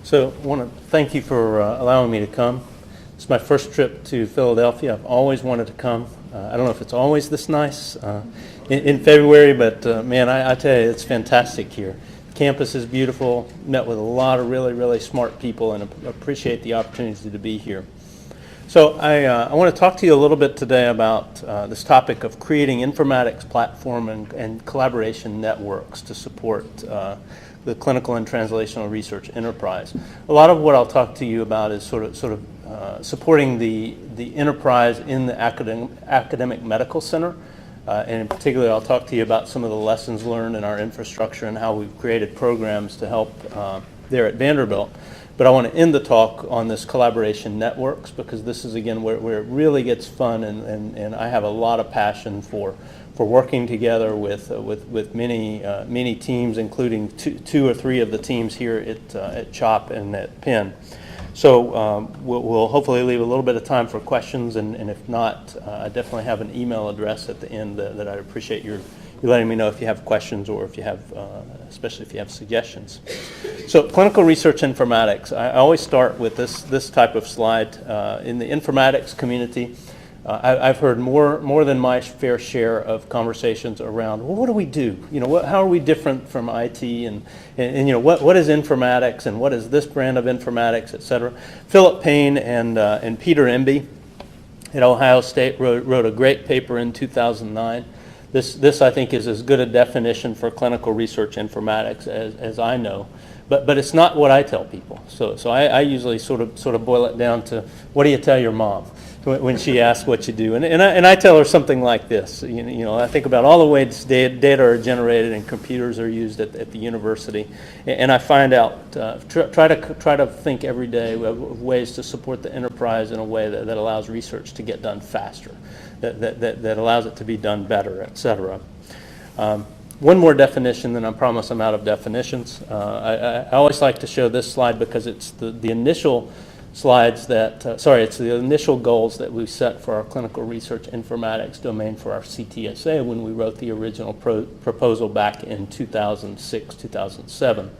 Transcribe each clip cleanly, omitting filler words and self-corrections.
So I want to thank you for allowing me to come. It's my first trip to Philadelphia. I've always wanted to come. I don't know if it's always this nice in February, but man, I tell you, it's fantastic here. Campus is beautiful. Met with a lot of really smart people and appreciate the opportunity to be here. So I want to talk to you a little bit today about this topic of creating informatics platform and collaboration networks to support the clinical and translational research enterprise. A lot of what I'll talk to you about is sort of supporting the enterprise in the academic medical center. And in particular, I'll talk to you about some of the lessons learned in our infrastructure and how we've created programs to help there at Vanderbilt. But I want to end the talk on this collaboration networks, because this is, again, where it really gets fun, and I have a lot of passion for working together with many teams, including two or three of the teams here at CHOP and at Penn. So we'll hopefully leave a little bit of time for questions, and if not, I definitely have an email address at the end that I'd appreciate you letting me know if you have questions, or if you have, especially if you have suggestions. So clinical research informatics, I always start with this type of slide. In the informatics community, I've heard more than my fair share of conversations around, well, what do we do? You know, how are we different from IT, and you know, what is informatics, and what is this brand of informatics, et cetera. Philip Payne and Peter Emby at Ohio State wrote a great paper in 2009. This I think is as good a definition for clinical research informatics as I know, but it's not what I tell people. So I usually sort of boil it down to, what do you tell your mom when she asks what you do? And I tell her something like this. You know, I think about all the ways data are generated and computers are used at the university, and I find out try to think every day of ways to support the enterprise in a way that allows research to get done faster, that allows it to be done better, et cetera. One more definition, then I promise I'm out of definitions. I always like to show this slide because it's the initial slides it's the initial goals that we set for our clinical research informatics domain for our CTSA when we wrote the original proposal back in 2006, 2007.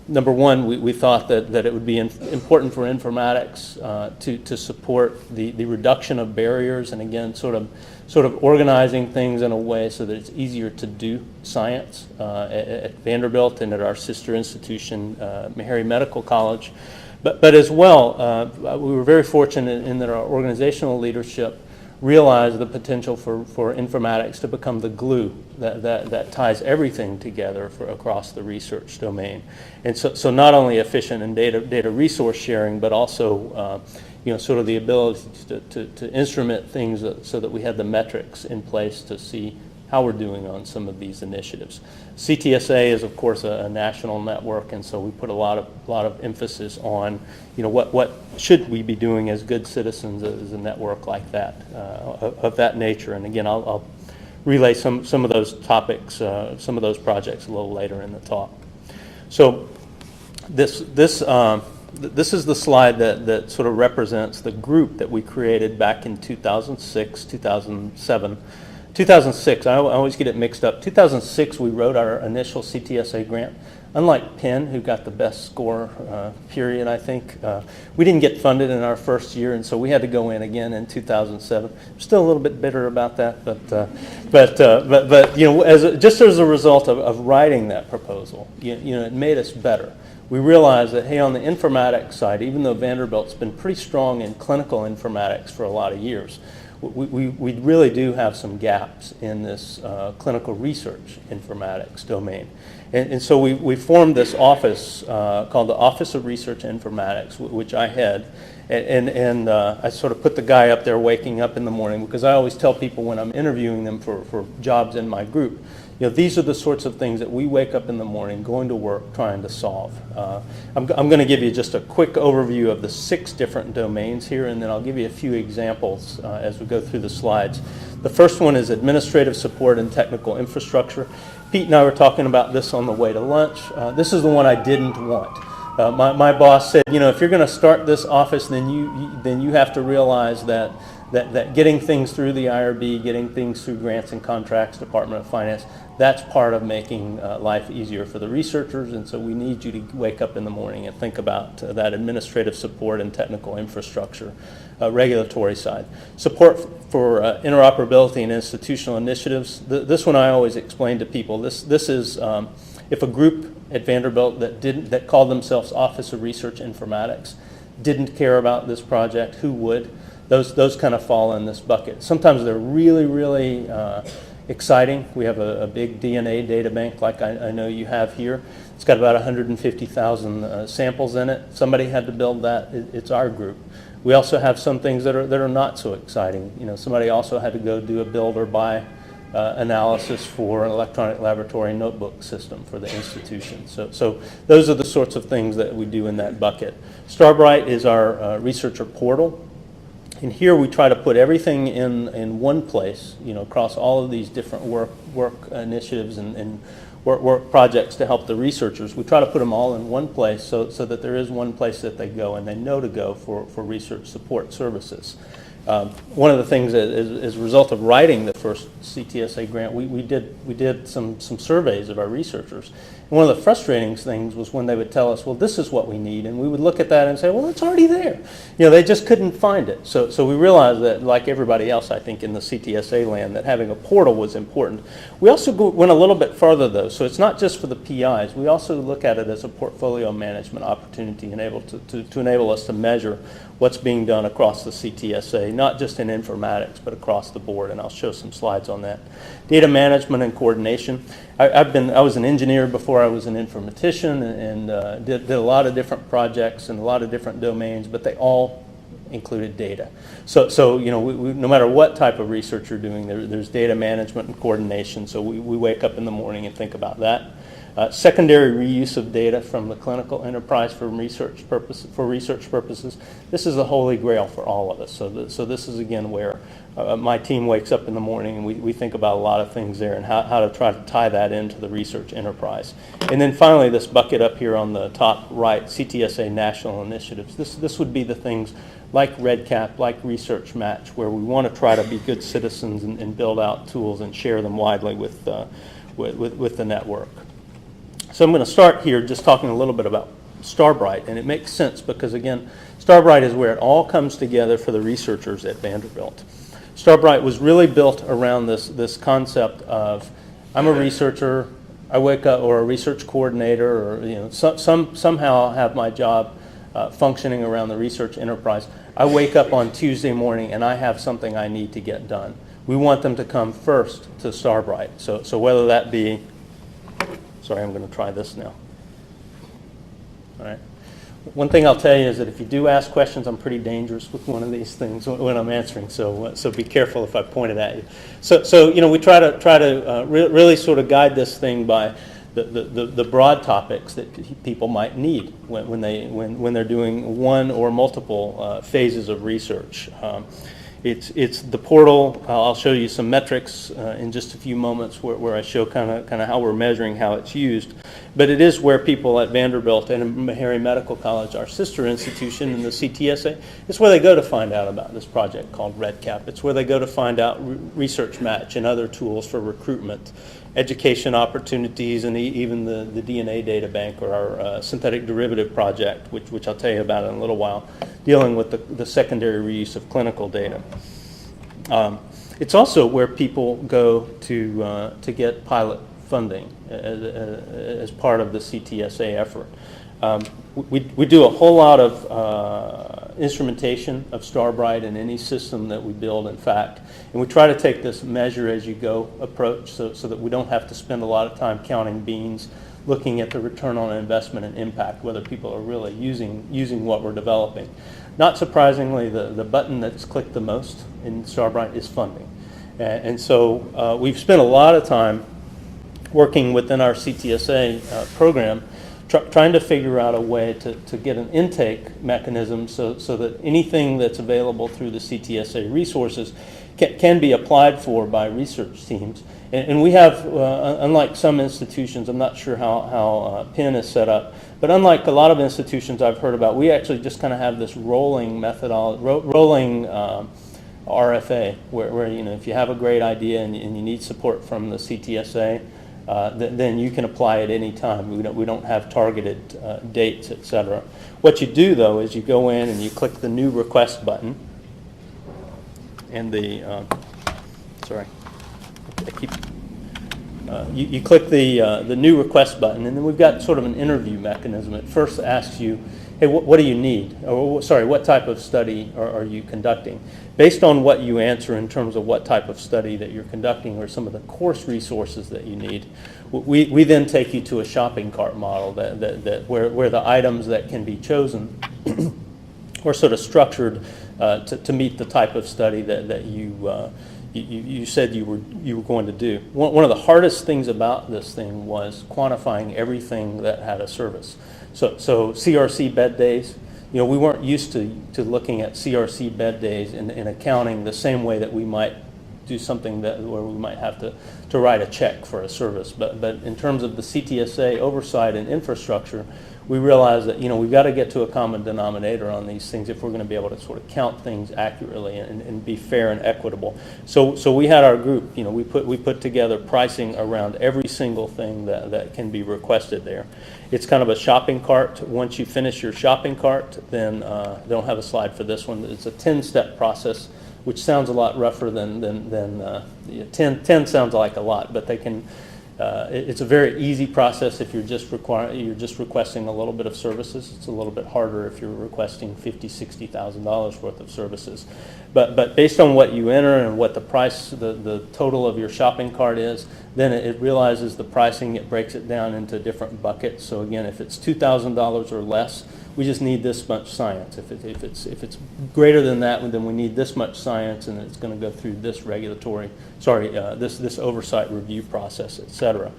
Number one, we thought that it would be important for informatics to support the reduction of barriers, and again, sort of organizing things in a way so that it's easier to do science at Vanderbilt and at our sister institution, Meharry Medical College. But as well, we were very fortunate in that our organizational leadership realized the potential for informatics to become the glue that ties everything together across the research domain. And so not only efficient in data resource sharing, but also sort of the ability to instrument things so that we had the metrics in place to see how we're doing on some of these initiatives. CTSA is, of course, a national network, and so we put a lot of emphasis on, what should we be doing as good citizens as a network like that, of that nature. And again, I'll relay some of those topics, some of those projects a little later in the talk. So this is the slide that sort of represents the group that we created back in 2006, 2007. 2006, I always get it mixed up. 2006, we wrote our initial CTSA grant. Unlike Penn, who got the best score, period, I think, we didn't get funded in our first year, and so we had to go in again in 2007. I'm still a little bit bitter about that, but just as a result of writing that proposal, it made us better. We realized that, hey, on the informatics side, even though Vanderbilt's been pretty strong in clinical informatics for a lot of years, we really do have some gaps in this clinical research informatics domain. And so we formed this office called the Office of Research Informatics, which I head. And I sort of put the guy up there waking up in the morning, because I always tell people when I'm interviewing them for jobs in my group, these are the sorts of things that we wake up in the morning, going to work, trying to solve. I'm going to give you just a quick overview of the 6 different domains here, and then I'll give you a few examples as we go through the slides. The first one is administrative support and technical infrastructure. Pete and I were talking about this on the way to lunch. This is the one I didn't want. My boss said, if you're going to start this office, then you have to realize that that getting things through the IRB, getting things through grants and contracts, Department of Finance, that's part of making life easier for the researchers. And so we need you to wake up in the morning and think about that administrative support and technical infrastructure, regulatory side. Support for interoperability and institutional initiatives. This one I always explain to people. This is if a group at Vanderbilt that called themselves Office of Research Informatics didn't care about this project, who would? Those kind of fall in this bucket. Sometimes they're really, really exciting. We have a big DNA data bank like I know you have here. It's got about 150,000 samples in it. Somebody had to build that. It's our group. We also have some things that are not so exciting. You know, somebody also had to go do a build or buy analysis for an electronic laboratory notebook system for the institution. So those are the sorts of things that we do in that bucket. StarBRITE is our researcher portal. And here we try to put everything in one place, you know, across all of these different work initiatives and work projects to help the researchers. We try to put them all in one place so that there is one place that they go and they know to go for research support services. One of the things that as a result of writing the first CTSA grant, we did some surveys of our researchers. And one of the frustrating things was when they would tell us, well, this is what we need, and we would look at that and say, well, it's already there. You know, they just couldn't find it. So we realized that, like everybody else, I think, in the CTSA land, that having a portal was important. We also went a little bit further, though. So it's not just for the PIs. We also look at it as a portfolio management opportunity and able to enable us to measure what's being done across the CTSA, not just in informatics, but across the board, and I'll show some slides on that. Data management and coordination. I was an engineer before I was an informatician, and did a lot of different projects in a lot of different domains, but they all included data. So you know, no matter what type of research you're doing, there's data management and coordination, so we wake up in the morning and think about that. Secondary reuse of data from the clinical enterprise for research purposes. This is the holy grail for all of us. So this is again where my team wakes up in the morning and we think about a lot of things there and how to try to tie that into the research enterprise. And then finally, this bucket up here on the top right, CTSA national initiatives. This would be the things like REDCap, like ResearchMatch, where we want to try to be good citizens and build out tools and share them widely with the network. So I'm going to start here just talking a little bit about StarBRITE, and it makes sense because, again, StarBRITE is where it all comes together for the researchers at Vanderbilt. StarBRITE was really built around this concept of, I'm a researcher, I wake up, or a research coordinator, or you know, somehow have my job functioning around the research enterprise. I wake up on Tuesday morning and I have something I need to get done. We want them to come first to StarBRITE. So whether that be, sorry, I'm going to try this now. All right. One thing I'll tell you is that if you do ask questions, I'm pretty dangerous with one of these things when I'm answering. So be careful if I point it at you. So you know, we try to really sort of guide this thing by the broad topics that people might need when they're doing one or multiple phases of research. It's the portal. I'll show you some metrics in just a few moments where I show kind of how we're measuring how it's used. But it is where people at Vanderbilt and Meharry Medical College, our sister institution in the CTSA, it's where they go to find out about this project called REDCap. It's where they go to find out ResearchMatch and other tools for recruitment, education opportunities, and even the DNA data bank, or our synthetic derivative project, which I'll tell you about in a little while, dealing with the secondary reuse of clinical data. It's also where people go to get pilot funding as part of the CTSA effort. We do a whole lot of instrumentation of StarBRITE in any system that we build, in fact. And we try to take this measure as you go approach so that we don't have to spend a lot of time counting beans, looking at the return on investment and impact, whether people are really using what we're developing. Not surprisingly, the button that's clicked the most in StarBRITE is funding. And so we've spent a lot of time working within our CTSA program trying to figure out a way to get an intake mechanism so that anything that's available through the CTSA resources can be applied for by research teams. And we have, unlike some institutions, I'm not sure how Penn is set up, but unlike a lot of institutions I've heard about, we actually just kind of have this rolling methodology, rolling RFA, where you know, if you have a great idea and you need support from the CTSA, then you can apply at any time. We don't have targeted dates, etc. What you do though is you go in and you click the new request button, and sorry, I keep. You click the new request button, and then we've got sort of an interview mechanism. It first asks you, hey, what do you need? Or sorry, what type of study are you conducting? Based on what you answer in terms of what type of study that you're conducting or some of the course resources that you need, we then take you to a shopping cart model where the items that can be chosen are sort of structured to meet the type of study that you said you were going to do. One of the hardest things about this thing was quantifying everything that had a service. So CRC bed days, you know, we weren't used to looking at CRC bed days in accounting the same way that we might do something where we might have to write a check for a service. But in terms of the CTSA oversight and infrastructure, we realized that, you know, we've got to get to a common denominator on these things if we're going to be able to sort of count things accurately and be fair and equitable. So we had our group, you know, we put together pricing around every single thing that can be requested there. It's kind of a shopping cart. Once you finish your shopping cart, then I don't have a slide for this one. It's a 10-step process, which sounds a lot rougher than 10 sounds like a lot, but they can. It's a very easy process if you're just requesting a little bit of services. It's a little bit harder if you're requesting $50,000-$60,000 worth of services. But based on what you enter and what the price, the total of your shopping cart is, then it realizes the pricing. It breaks it down into different buckets. So again, if it's $2,000 or less, we just need this much science. If it's greater than that, then we need this much science, and it's going to go through this this oversight review process, etc.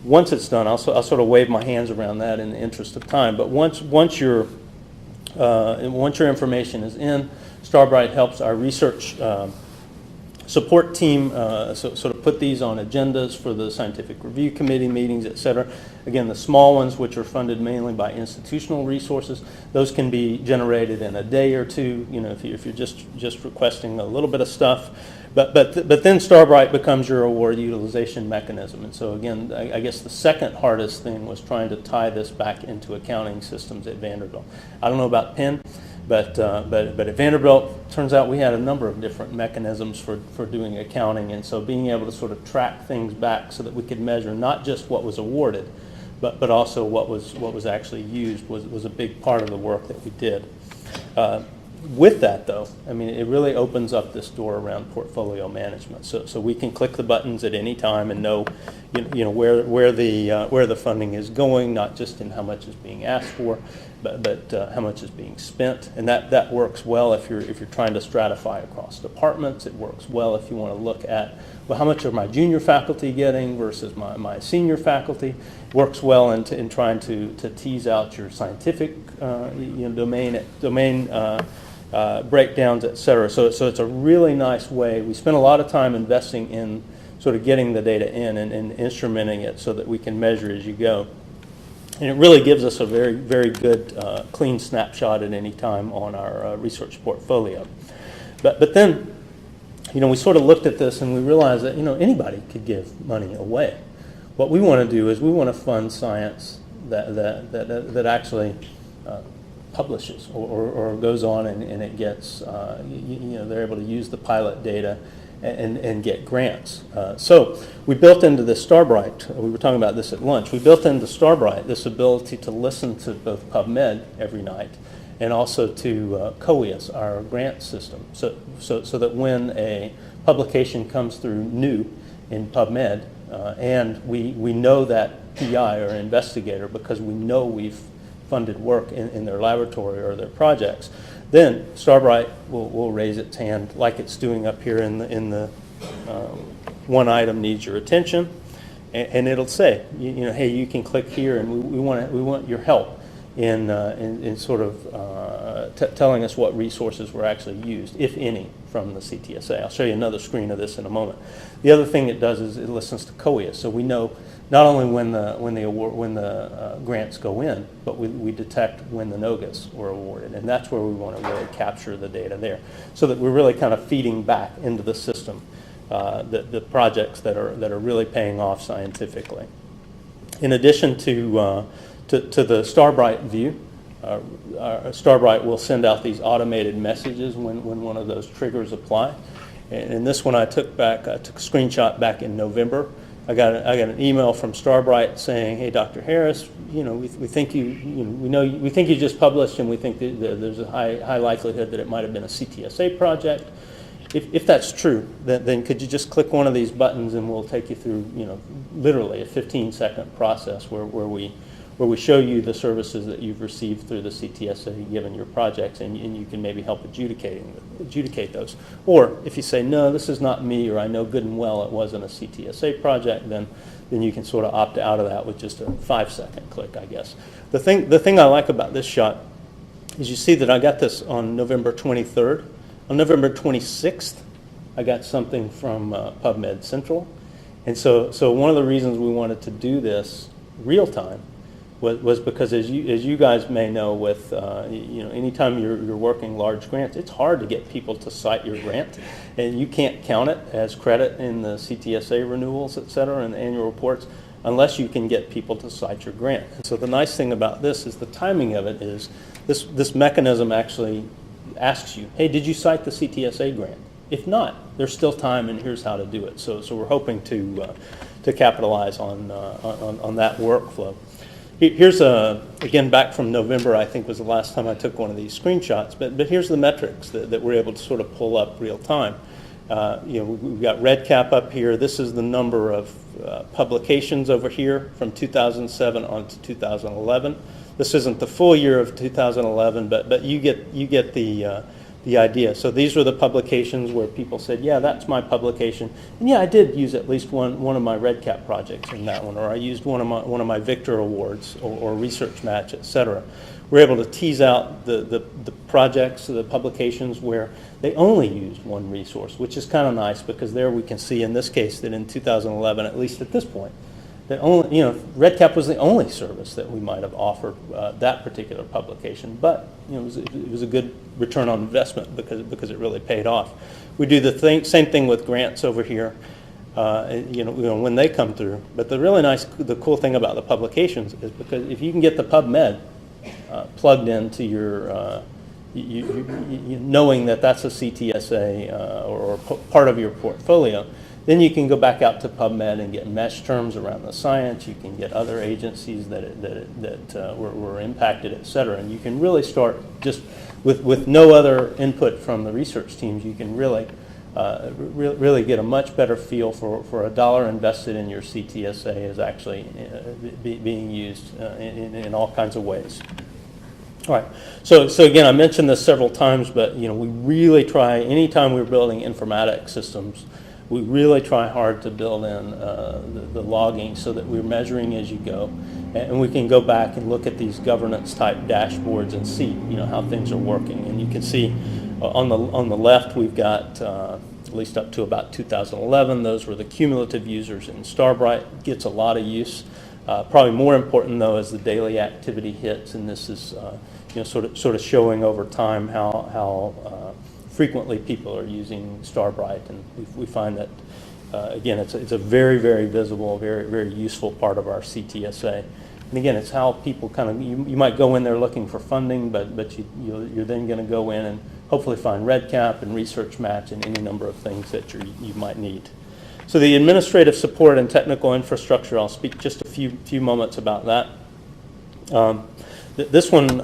Once it's done, I'll sort of wave my hands around that in the interest of time. But once your information is in, StarBRITE helps our research support team sort of put these on agendas for the scientific review committee meetings, et cetera. Again, the small ones, which are funded mainly by institutional resources, those can be generated in a day or two, you know, if you're just requesting a little bit of stuff. But then StarBRITE becomes your award utilization mechanism. And so again, I guess the second hardest thing was trying to tie this back into accounting systems at Vanderbilt. I don't know about Penn, but at Vanderbilt, turns out we had a number of different mechanisms for doing accounting, and so being able to sort of track things back so that we could measure not just what was awarded, but also what was actually used was a big part of the work that we did. With that, though, I mean, it really opens up this door around portfolio management. So we can click the buttons at any time and know, you know, where the funding is going, not just in how much is being asked for, but how much is being spent. And that works well if you're trying to stratify across departments. It works well if you want to look at, well, how much are my junior faculty getting versus my senior faculty. It works well in trying to tease out your scientific domain breakdowns, et cetera. So it's a really nice way. We spend a lot of time investing in sort of getting the data in and instrumenting it so that we can measure as you go. And it really gives us a very, very good clean snapshot at any time on our research portfolio. But then, you know, we sort of looked at this and we realized that, you know, anybody could give money away. What we want to do is we want to fund science that actually publishes or goes on and it gets, they're able to use the pilot data and get grants. So we built into the StarBRITE, we were talking about this at lunch, we built into StarBRITE this ability to listen to both PubMed every night and also to COEUS, our grant system, so that when a publication comes through new in PubMed and we know that PI or investigator because we know we've funded work in their laboratory or their projects, then StarBRITE will raise its hand like it's doing up here in the one item needs your attention, and it'll say, hey, you can click here, and we want your help in sort of telling us what resources were actually used, if any, from the CTSA. I'll show you another screen of this in a moment. The other thing it does is it listens to COIA, so we know not only when the grants go in, but we detect when the NOGAs were awarded, and that's where we want to really capture the data there, so that we're really kind of feeding back into the system the projects that are really paying off scientifically. In addition to the StarBRITE view, StarBRITE will send out these automated messages when one of those triggers apply. And this one I took a screenshot back in November. I got an email from StarBRITE saying, "Hey, Dr. Harris, we think we think you just published, and we think that there's a high likelihood that it might have been a CTSA project. If that's true, then could you just click one of these buttons, and we'll take you through, literally a 15-second process where we show you the services that you've received through the CTSA given your projects, and you can maybe help adjudicate those. Or if you say, no, this is not me, or I know good and well it wasn't a CTSA project, then you can sort of opt out of that with just a 5-second click, I guess. The thing I like about this shot is you see that I got this on November 23rd. On November 26th, I got something from PubMed Central. And so one of the reasons we wanted to do this real time was because, as you guys may know, with anytime you're working large grants, it's hard to get people to cite your grant, and you can't count it as credit in the CTSA renewals, et cetera, and the annual reports, unless you can get people to cite your grant. And so the nice thing about this is the timing of it is this mechanism actually asks you, hey, did you cite the CTSA grant? If not, there's still time, and here's how to do it. So we're hoping to capitalize on that workflow. Here's again, back from November, I think was the last time I took one of these screenshots, but here's the metrics that we're able to sort of pull up real time. We've got REDCap up here. This is the number of publications over here from 2007 on to 2011. This isn't the full year of 2011, but you get the idea. So these were the publications where people said, yeah, that's my publication, and yeah, I did use at least one of my REDCap projects in that one, or I used one of my Victor Awards or ResearchMatch, et cetera. We're able to tease out the projects, the publications where they only used one resource, which is kind of nice, because there we can see in this case that in 2011, at least at this point, that only, REDCap was the only service that we might have offered that particular publication, but it was a good return on investment because it really paid off. We do the same thing with grants over here, when they come through. But the cool thing about the publications is because if you can get the PubMed plugged into your knowing that that's a CTSA or part of your portfolio, then you can go back out to PubMed and get mesh terms around the science. You can get other agencies that were impacted, et cetera. And you can really start just with no other input from the research teams. You can really get a much better feel for a dollar invested in your CTSA is actually being used in all kinds of ways. All right. So again, I mentioned this several times, but we really try, anytime we're building informatics systems, we really try hard to build in the logging so that we're measuring as you go, and we can go back and look at these governance type dashboards and see how things are working. And you can see on the left we've got at least up to about 2011. Those were the cumulative users, and StarBRITE gets a lot of use. Probably more important though as the daily activity hits, and this is sort of showing over time how frequently people are using StarBRITE, and we find that again it's a very, very visible, very, very useful part of our CTSA. And again, it's how people kind of, you might go in there looking for funding, but you're then going to go in and hopefully find REDCap and ResearchMatch and any number of things that you might need. So the administrative support and technical infrastructure, I'll speak just a few moments about that. This one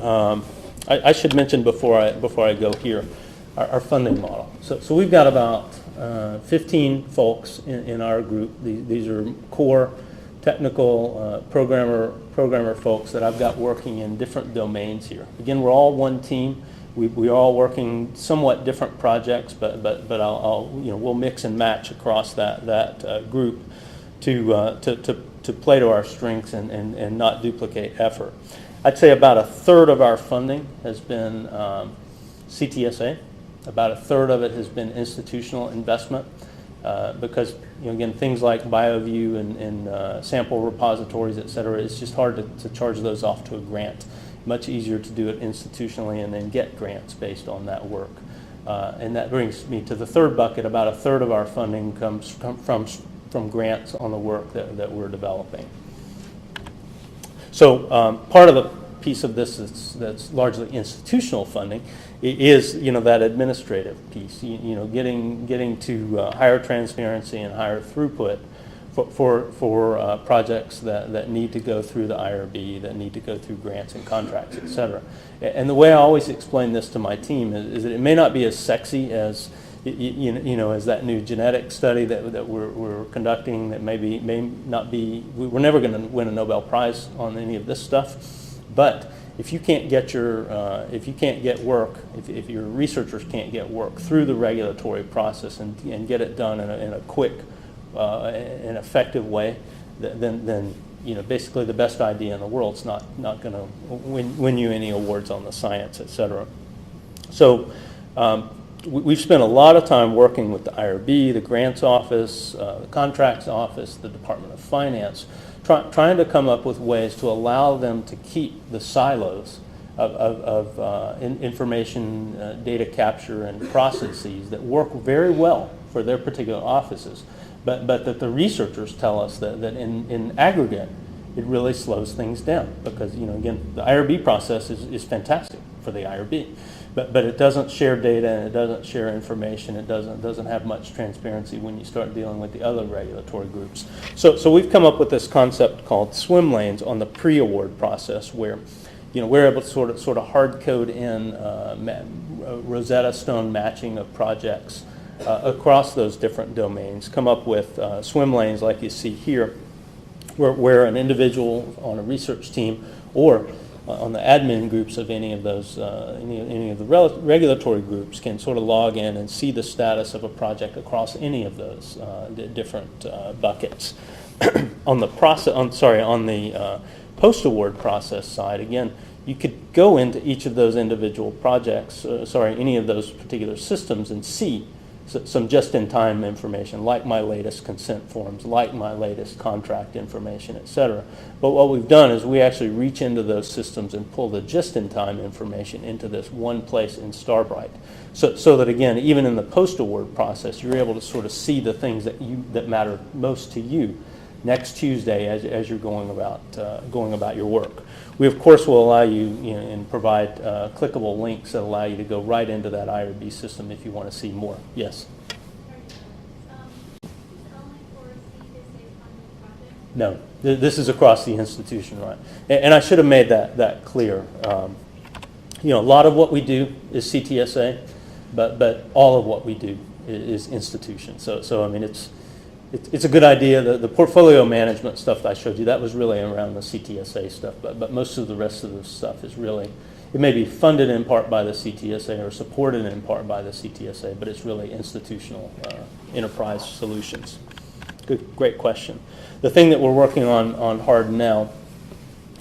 I should mention before I go here. Our funding model. So we've got about 15 folks in our group. These are core technical programmer folks that I've got working in different domains here. Again, we're all one team. We're all working somewhat different projects, but we'll mix and match across that group to play to our strengths and not duplicate effort. I'd say about a third of our funding has been CTSA. About a third of it has been institutional investment because, again, things like BioView and sample repositories, et cetera, it's just hard to charge those off to a grant. Much easier to do it institutionally and then get grants based on that work. And that brings me to the third bucket. About a third of our funding comes from grants on the work that we're developing. So part of the piece of this that's largely institutional funding is that administrative piece. Getting to higher transparency and higher throughput for projects that need to go through the IRB, that need to go through grants and contracts, et cetera. And the way I always explain this to my team is that it may not be as sexy as as that new genetic study that we're conducting. That may not be. We're never going to win a Nobel Prize on any of this stuff, but if you can't get work, if your researchers can't get work through the regulatory process and get it done in a quick and effective way, then basically the best idea in the world's not going to win you any awards on the science, et cetera. So we've spent a lot of time working with the IRB, the Grants Office, the Contracts Office, the Department of Finance, trying to come up with ways to allow them to keep the silos of information data capture and processes that work very well for their particular offices, but that the researchers tell us that in aggregate it really slows things down because, again, the IRB process is fantastic for the IRB. But it doesn't share data and it doesn't share information. It doesn't have much transparency when you start dealing with the other regulatory groups. So we've come up with this concept called swim lanes on the pre-award process, where we're able to sort of hard code in Rosetta Stone matching of projects across those different domains. Come up with swim lanes like you see here, where an individual on a research team or on the admin groups of any of those, any of the regulatory groups can sort of log in and see the status of a project across any of those different buckets. On the post-award process side, again, you could go into each of those individual projects, any of those particular systems and see some just-in-time information, like my latest consent forms, like my latest contract information, et cetera. But what we've done is we actually reach into those systems and pull the just-in-time information into this one place in StarBRITE. So that, again, even in the post-award process, you're able to sort of see the things that matter most to you next Tuesday as you're going about your work. We, of course, will allow you, and provide clickable links that allow you to go right into that IRB system if you want to see more. Yes? No, this is across the institution, right? And I should have made that clear. A lot of what we do is CTSA, but all of what we do is institution. So I mean, it's a good idea. The portfolio management stuff that I showed you, that was really around the CTSA stuff, but most of the rest of the stuff is really, it may be funded in part by the CTSA or supported in part by the CTSA, but it's really institutional enterprise solutions. Great question. The thing that we're working on hard now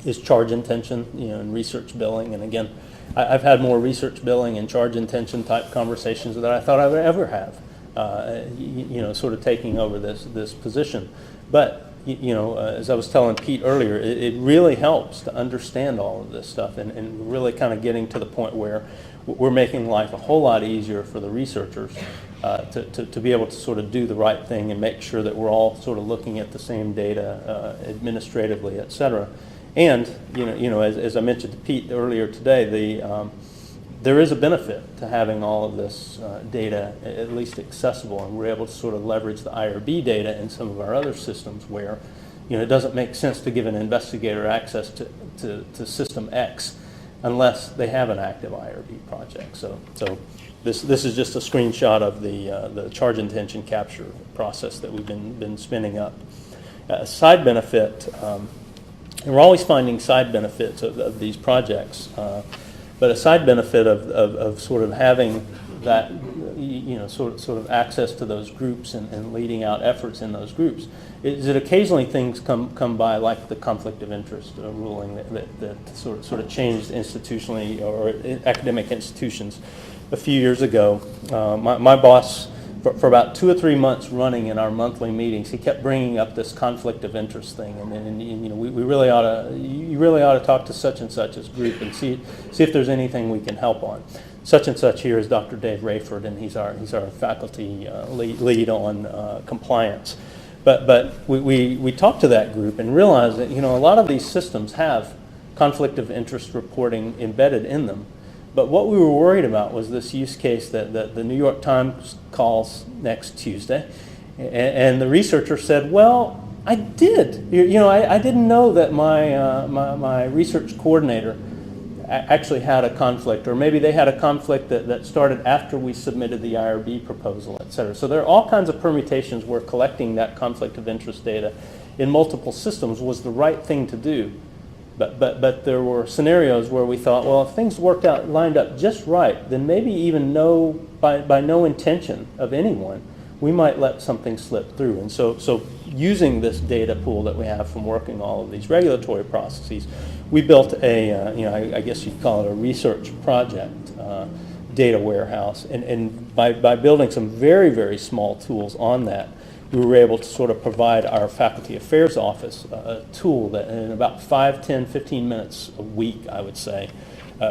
is charge intention, and research billing. And again, I've had more research billing and charge intention type conversations than I thought I would ever have. Sort of taking over this position. But, as I was telling Pete earlier, it really helps to understand all of this stuff and really kind of getting to the point where we're making life a whole lot easier for the researchers to be able to sort of do the right thing and make sure that we're all sort of looking at the same data administratively, et cetera. And, as I mentioned to Pete earlier today, there is a benefit to having all of this data at least accessible, and we're able to sort of leverage the IRB data in some of our other systems where, it doesn't make sense to give an investigator access to system X unless they have an active IRB project. So this is just a screenshot of the charge intention capture process that we've been spinning up. A side benefit, and we're always finding side benefits of these projects. But a side benefit of sort of having that, sort of access to those groups and leading out efforts in those groups, is that occasionally things come by, like the conflict of interest ruling that sort of changed institutionally or academic institutions a few years ago. My boss, for about 2 or 3 months running in our monthly meetings, he kept bringing up this conflict of interest thing, and we really you really ought to talk to such and such as group and see if there's anything we can help on. Such and such here is Dr. Dave Rayford, and he's our faculty lead on compliance. But we talked to that group and realized that a lot of these systems have conflict of interest reporting embedded in them. But what we were worried about was this use case that the New York Times calls next Tuesday, and the researcher said, "Well, I did. I didn't know that my research coordinator actually had a conflict, or maybe they had a conflict that started after we submitted the IRB proposal, et cetera." So there are all kinds of permutations where collecting that conflict of interest data in multiple systems was the right thing to do. But there were scenarios where we thought, well, if things lined up just right, then maybe even by no intention of anyone, we might let something slip through. And so using this data pool that we have from working all of these regulatory processes, we built I guess you'd call it a research project data warehouse. And by building some very, very small tools on that, we were able to sort of provide our faculty affairs office a tool that in about 5, 10, 15 minutes a week, I would say,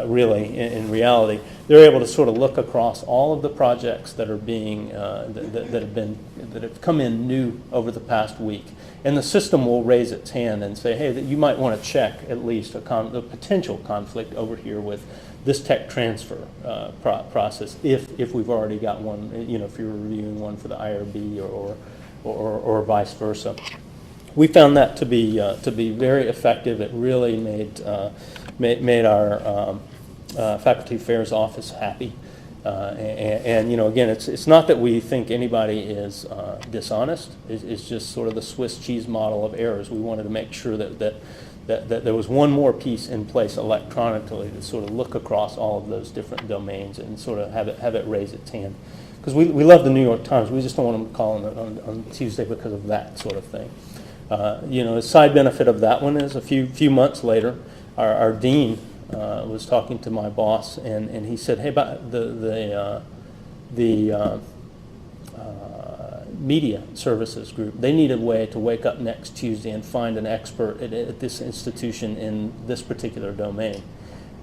really, in reality, they're able to sort of look across all of the projects that are being, that have come in new over the past week. And the system will raise its hand and say, hey, that you might want to check at least a potential conflict over here with this tech transfer process, if we've already got one, if you're reviewing one for the IRB or vice versa. We found that to be very effective. It really made our faculty affairs office happy. And again, it's not that we think anybody is dishonest. It's just sort of the Swiss cheese model of errors. We wanted to make sure that there was one more piece in place electronically to sort of look across all of those different domains and sort of have it raise its hand. Because we love the New York Times. We just don't want them to call on Tuesday because of that sort of thing. The side benefit of that one is a few months later, our dean was talking to my boss, and he said, hey, about the media services group, they need a way to wake up next Tuesday and find an expert at this institution in this particular domain.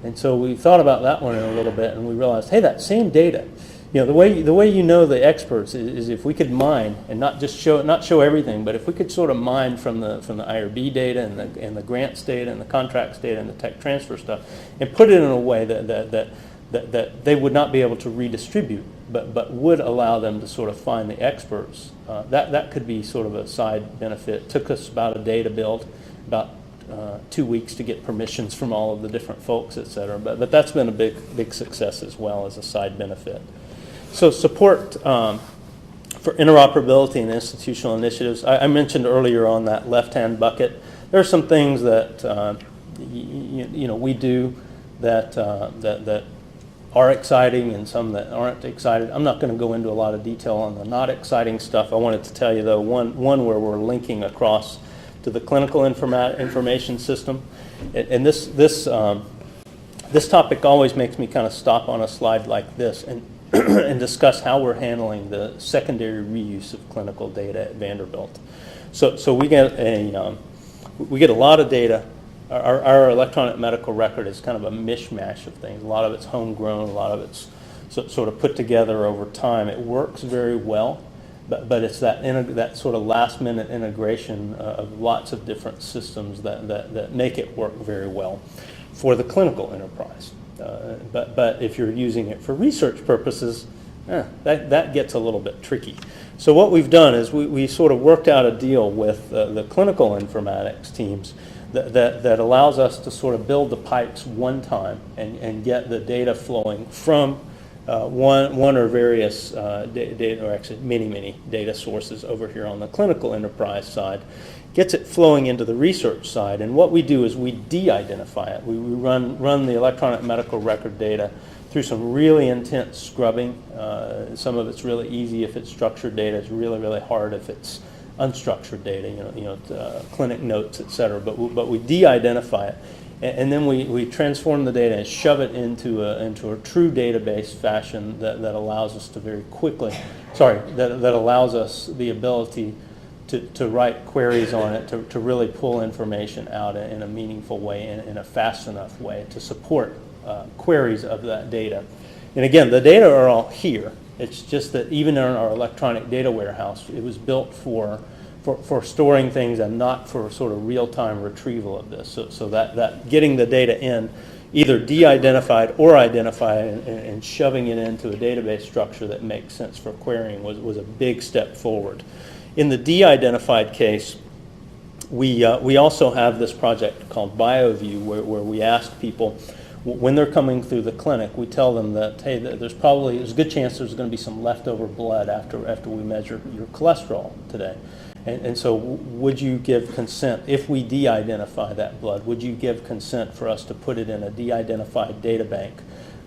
And so we thought about that one in a little bit, and we realized, hey, that same data, the way the experts is if we could mine and not show everything, but if we could sort of mine from the IRB data and the grants data and the contracts data and the tech transfer stuff, and put it in a way that they would not be able to redistribute, but would allow them to sort of find the experts. That could be sort of a side benefit. It took us about a day to build, about 2 weeks to get permissions from all of the different folks, et cetera. But that's been a big success as well as a side benefit. So support for interoperability and institutional initiatives. I mentioned earlier on that left-hand bucket. There are some things that we do that are exciting and some that aren't exciting. I'm not going to go into a lot of detail on the not exciting stuff. I wanted to tell you though one where we're linking across to the clinical information system, and this topic always makes me kind of stop on a slide like this and and discuss how we're handling the secondary reuse of clinical data at Vanderbilt. So we get a lot of data. Our electronic medical record is kind of a mishmash of things. A lot of it's homegrown, a lot of it's sort of put together over time. It works very well, but it's that sort of last minute integration of lots of different systems that make it work very well for the clinical enterprise. But if you're using it for research purposes, that gets a little bit tricky. So what we've done is we sort of worked out a deal with the clinical informatics teams that allows us to sort of build the pipes one time and get the data flowing from one or various data, or actually many data sources over here on the clinical enterprise side, gets it flowing into the research side. And what we do is we de-identify it. We run the electronic medical record data through some really intense scrubbing. Some of it's really easy if it's structured data. It's really, really hard if it's unstructured data, clinic notes, et cetera. But we de-identify it, and then we transform the data and shove it into a true database fashion that allows us to very quickly, that allows us the ability to write queries on it, to really pull information out in a meaningful way, in a fast enough way to support queries of that data. And again, the data are all here. It's just that even in our electronic data warehouse, it was built for storing things and not for sort of real-time retrieval of this. So that getting the data in, either de-identified or identified, and shoving it into a database structure that makes sense for querying was a big step forward. In the de-identified case, we also have this project called BioView, where we ask people, when they're coming through the clinic, we tell them that, hey, there's a good chance there's going to be some leftover blood after we measure your cholesterol today. And so would you give consent, if we de-identify that blood, would you give consent for us to put it in a de-identified data bank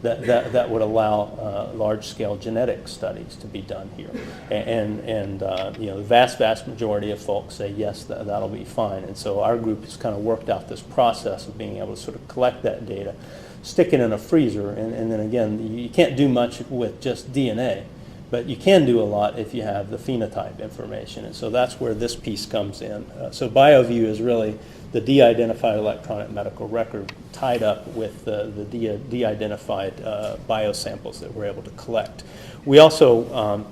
that would allow large-scale genetic studies to be done here? And the vast majority of folks say yes, that'll be fine. And so our group has kind of worked out this process of being able to sort of collect that data, stick it in a freezer, and then again, you can't do much with just DNA, but you can do a lot if you have the phenotype information. And so that's where this piece comes in. So BioView is really the de-identified electronic medical record tied up with the de-identified biosamples that we're able to collect. We also,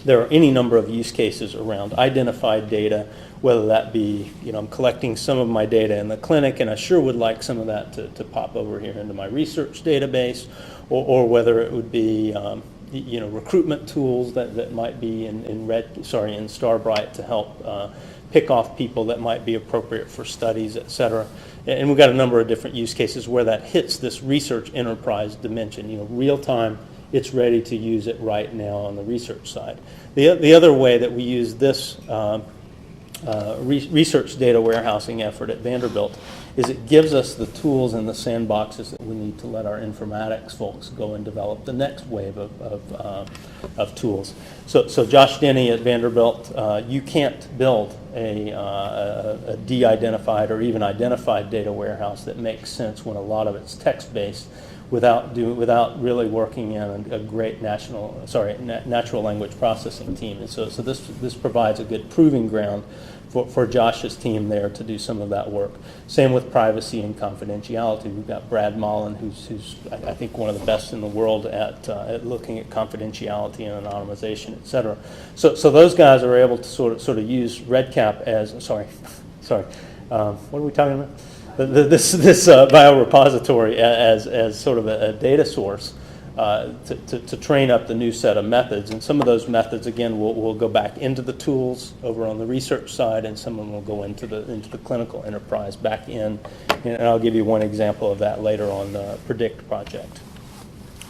there are any number of use cases around identified data, whether that be, I'm collecting some of my data in the clinic, and I sure would like some of that to pop over here into my research database, or whether it would be, recruitment tools that might be in StarBRITE to help pick off people that might be appropriate for studies, et cetera. And we've got a number of different use cases where that hits this research enterprise dimension, real time. It's ready to use it right now on the research side. The other way that we use this research data warehousing effort at Vanderbilt is it gives us the tools and the sandboxes that we need to let our informatics folks go and develop the next wave of tools. So Josh Denny at Vanderbilt, you can't build a de-identified or even identified data warehouse that makes sense when a lot of it's text-based without really working in a great natural language processing team. And so this provides a good proving ground for Josh's team there to do some of that work. Same with privacy and confidentiality. We've got Brad Mullen, who's I think one of the best in the world at looking at confidentiality and anonymization, et cetera. So those guys are able to sort of use REDCap as what are we talking about? This biorepository as sort of a data source to train up the new set of methods. And some of those methods, again, will go back into the tools over on the research side, and some of them will go into the clinical enterprise back in. And I'll give you one example of that later on the PREDICT project.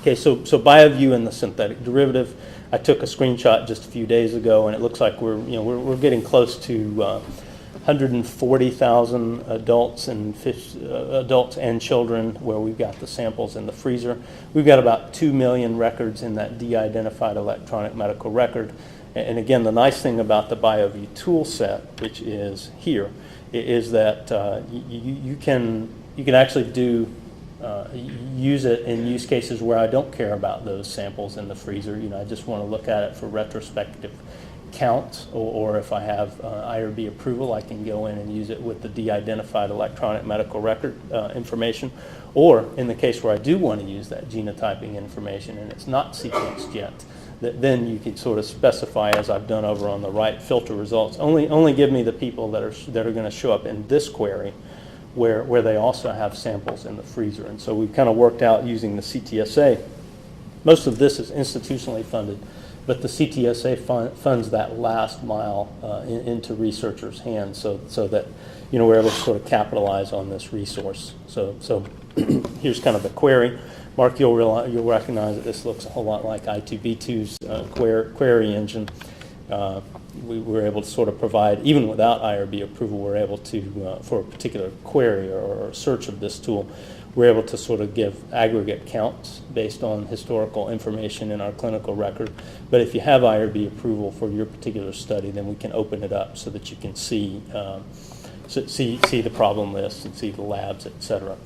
Okay, so BioView and the synthetic derivative. I took a screenshot just a few days ago, and it looks like we're getting close to 140,000 adults and children where we've got the samples in the freezer. We've got about 2 million records in that de-identified electronic medical record. And again, the nice thing about the BioView tool set, which is here, is that you can actually use it in use cases where I don't care about those samples in the freezer. I just want to look at it for retrospective counts, or if I have IRB approval, I can go in and use it with the de-identified electronic medical record information. Or in the case where I do want to use that genotyping information and it's not sequenced yet, then you can sort of specify, as I've done over on the right, filter results. Only give me the people that are going to show up in this query where they also have samples in the freezer. And so we've kind of worked out using the CTSA. Most of this is institutionally funded, but the CTSA funds that last mile into researchers' hands, so that we're able to sort of capitalize on this resource. So here's kind of the query. Mark, you'll recognize that this looks a whole lot like I2B2's query engine. We were able to sort of provide, even without IRB approval, we're able to, for a particular query or search of this tool, we're able to sort of give aggregate counts based on historical information in our clinical record. But if you have IRB approval for your particular study, then we can open it up so that you can see see the problem list and see the labs, et cetera.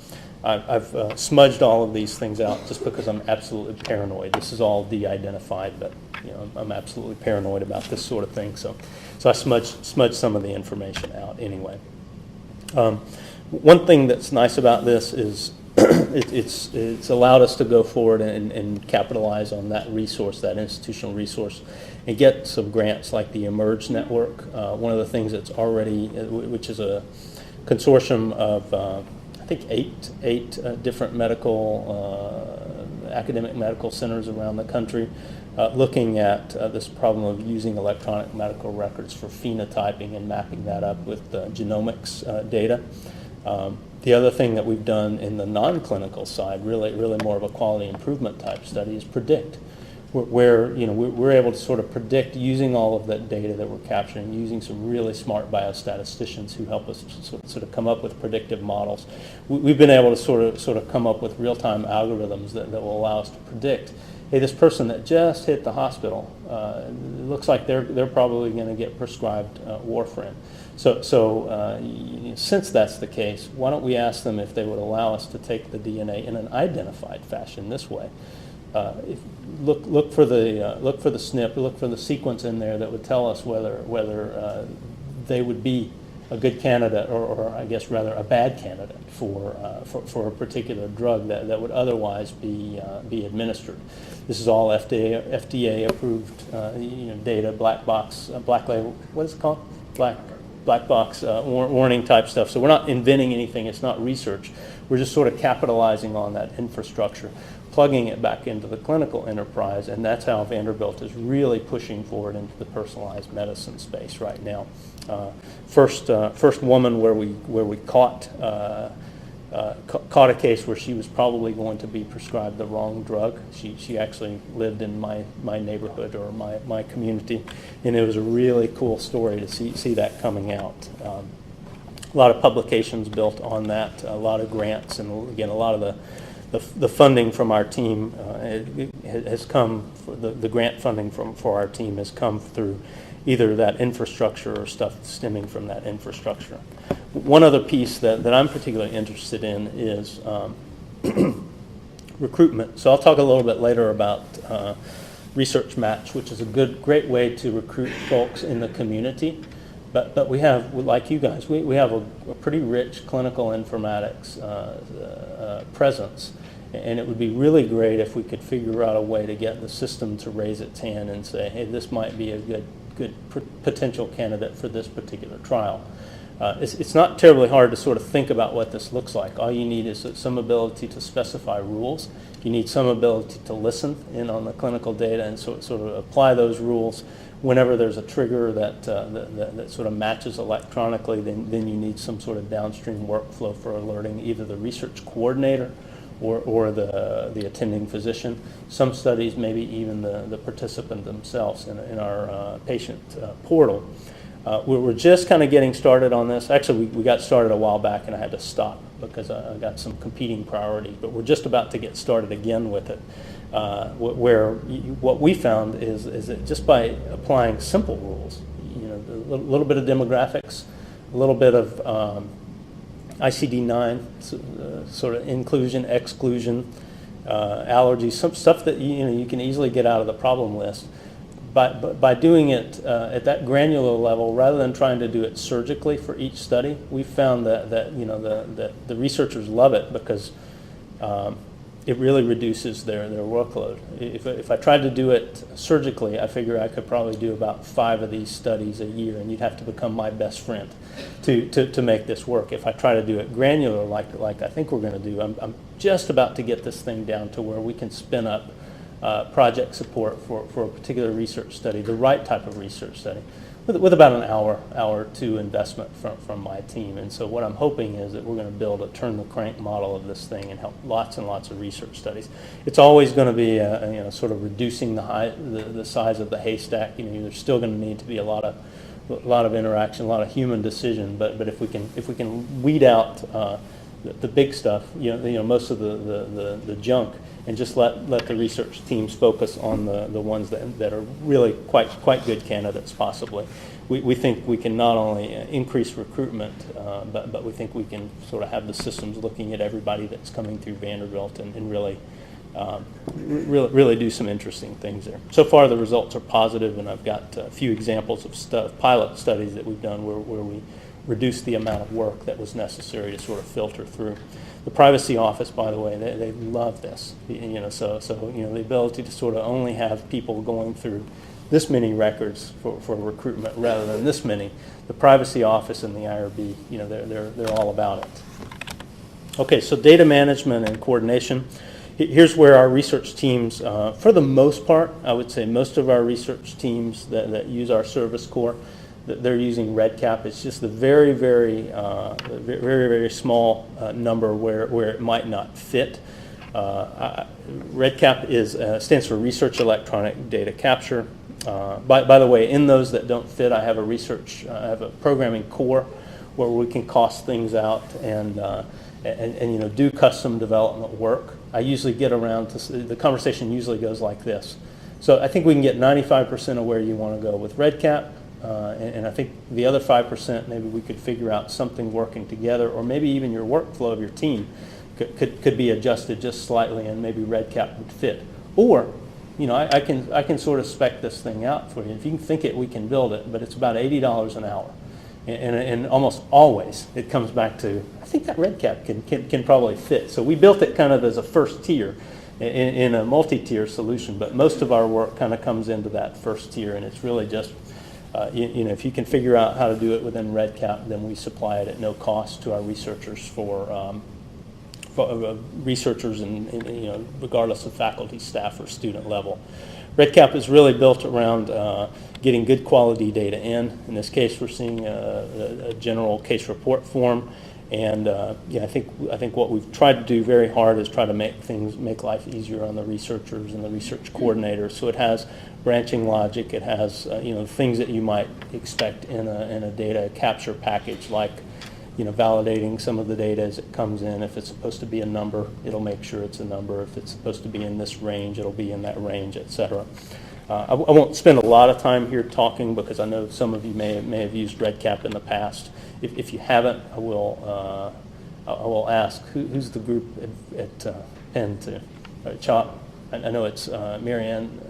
I've smudged all of these things out just because I'm absolutely paranoid. This is all de-identified, but I'm absolutely paranoid about this sort of thing. So I smudged some of the information out anyway. One thing that's nice about this is it's allowed us to go forward and capitalize on that resource, that institutional resource, and get some grants like the Emerge Network. One of the things that's already, which is a consortium of I think eight different academic medical centers around the country, looking at this problem of using electronic medical records for phenotyping and mapping that up with genomics data. The other thing that we've done in the non-clinical side, really more of a quality improvement type study, is predict, where we're able to sort of predict using all of that data that we're capturing, using some really smart biostatisticians who help us sort of come up with predictive models. We've been able to sort of come up with real-time algorithms that will allow us to predict, hey, this person that just hit the hospital, it looks like they're probably going to get prescribed warfarin. So since that's the case, why don't we ask them if they would allow us to take the DNA in an identified fashion this way? Look for the SNP, look for the sequence in there that would tell us whether they would be a good candidate or I guess rather a bad candidate for a particular drug that would otherwise be administered. This is all FDA approved data, black label. What is it called? Black box warning type stuff. So we're not inventing anything. It's not research. We're just sort of capitalizing on that infrastructure, plugging it back into the clinical enterprise, and that's how Vanderbilt is really pushing forward into the personalized medicine space right now. First woman where we caught a case where she was probably going to be prescribed the wrong drug. She actually lived in my neighborhood or my community, and it was a really cool story to see that coming out. A lot of publications built on that, a lot of grants, and again, a lot of the funding from our team has come, the grant funding for our team has come through either that infrastructure or stuff stemming from that infrastructure. One other piece that I'm particularly interested in is recruitment. So I'll talk a little bit later about ResearchMatch, which is a great way to recruit folks in the community. But we have, like you guys, we have a pretty rich clinical informatics presence. And it would be really great if we could figure out a way to get the system to raise its hand and say, hey, this might be a good potential candidate for this particular trial. It's not terribly hard to sort of think about what this looks like. All you need is some ability to specify rules. You need some ability to listen in on the clinical data and sort of apply those rules. Whenever there's a trigger that sort of matches electronically, then you need some sort of downstream workflow for alerting either the research coordinator or the attending physician. Some studies, maybe even the participant themselves in our patient portal. We're just kind of getting started on this. Actually, we got started a while back and I had to stop because I got some competing priorities, but we're just about to get started again with it. What we found is that just by applying simple rules, a little bit of demographics, a little bit of ICD-9, sort of inclusion, exclusion, allergies, some stuff that you can easily get out of the problem list. By doing it at that granular level, rather than trying to do it surgically for each study, we found that the researchers love it because it really reduces their workload. If I tried to do it surgically, I figure I could probably do about 5 of these studies a year, and you'd have to become my best friend to make this work. If I try to do it granular, like I think we're going to do, I'm just about to get this thing down to where we can spin up project support for a particular research study, the right type of research study, with about an hour or two investment from my team. And so what I'm hoping is that we're going to build a turn the crank model of this thing and help lots and lots of research studies. It's always going to be sort of reducing the size of the haystack. There's still going to need to be a lot of interaction, a lot of human decision. But if we can weed out the big stuff, most of the junk, and just let the research teams focus on the ones that are really quite good candidates possibly. We think we can not only increase recruitment, but we think we can sort of have the systems looking at everybody that's coming through Vanderbilt and really do some interesting things there. So far the results are positive, and I've got a few examples of pilot studies that we've done where we reduce the amount of work that was necessary to sort of filter through. The privacy office, by the way, they love this. So the ability to sort of only have people going through this many records for recruitment rather than this many. The privacy office and the IRB, they're all about it. Okay, so data management and coordination. Here's where our research teams, for the most part, I would say most of our research teams that use our service core, they're using REDCap. It's just the very, very small number where it might not fit. REDCap stands for Research Electronic Data Capture. By the way, in those that don't fit, I have a programming core where we can cost things out and do custom development work. I usually get around to the conversation usually goes like this. So I think we can get 95% of where you want to go with REDCap. And I think the other 5%, maybe we could figure out something working together, or maybe even your workflow of your team could be adjusted just slightly, and maybe REDCap would fit. Or, I can sort of spec this thing out for you. If you can think it, we can build it, but it's about $80 an hour. And almost always it comes back to, I think that REDCap can probably fit. So we built it kind of as a first tier in a multi-tier solution, but most of our work kind of comes into that first tier, and it's really just if you can figure out how to do it within REDCap, then we supply it at no cost to our researchers for researchers and regardless of faculty, staff, or student level. REDCap is really built around getting good quality data in. In this case, we're seeing a general case report form, and I think what we've tried to do very hard is try to make life easier on the researchers and the research coordinators. So it has branching logic. It has things that you might expect in a data capture package, like validating some of the data as it comes in. If it's supposed to be a number, it'll make sure it's a number. If it's supposed to be in this range, it'll be in that range, etc. I won't spend a lot of time here talking because I know some of you may have used REDCap in the past. If you haven't, I will ask who's the group at Penn to CHOP. I know it's Marianne,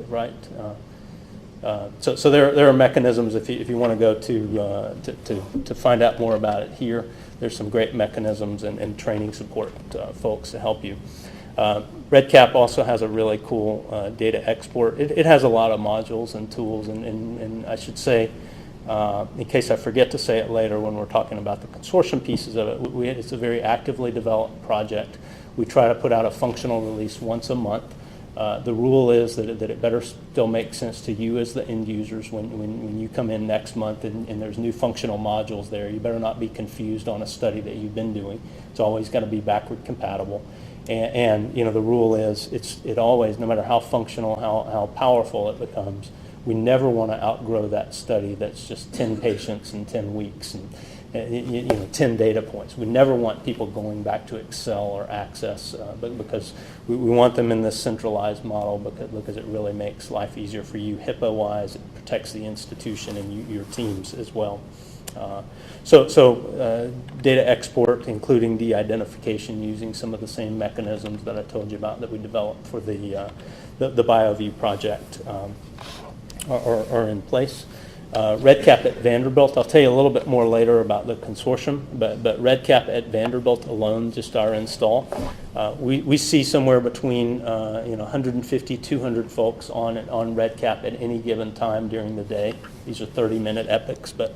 right? So there are mechanisms if you want to go to find out more about it here. There's some great mechanisms and training support folks to help you. REDCap also has a really cool data export. It has a lot of modules and tools, and I should say, in case I forget to say it later when we're talking about the consortium pieces of it, it's a very actively developed project. We try to put out a functional release once a month. The rule is that it better still make sense to you as the end users when you come in next month and there's new functional modules there. You better not be confused on a study that you've been doing. It's always got to be backward compatible. And the rule is it always, no matter how functional, how powerful it becomes, we never want to outgrow that study that's just 10 patients in 10 weeks and 10 data points. We never want people going back to Excel or Access, but because we want them in this centralized model because it really makes life easier for you HIPAA-wise. It protects the institution and your teams as well. So data export, including de-identification, using some of the same mechanisms that I told you about that we developed for the BioView project are in place. REDCap at Vanderbilt, I'll tell you a little bit more later about the consortium, but REDCap at Vanderbilt alone, just our install, we see somewhere between 150, 200 folks on REDCap at any given time during the day. These are 30-minute epics, but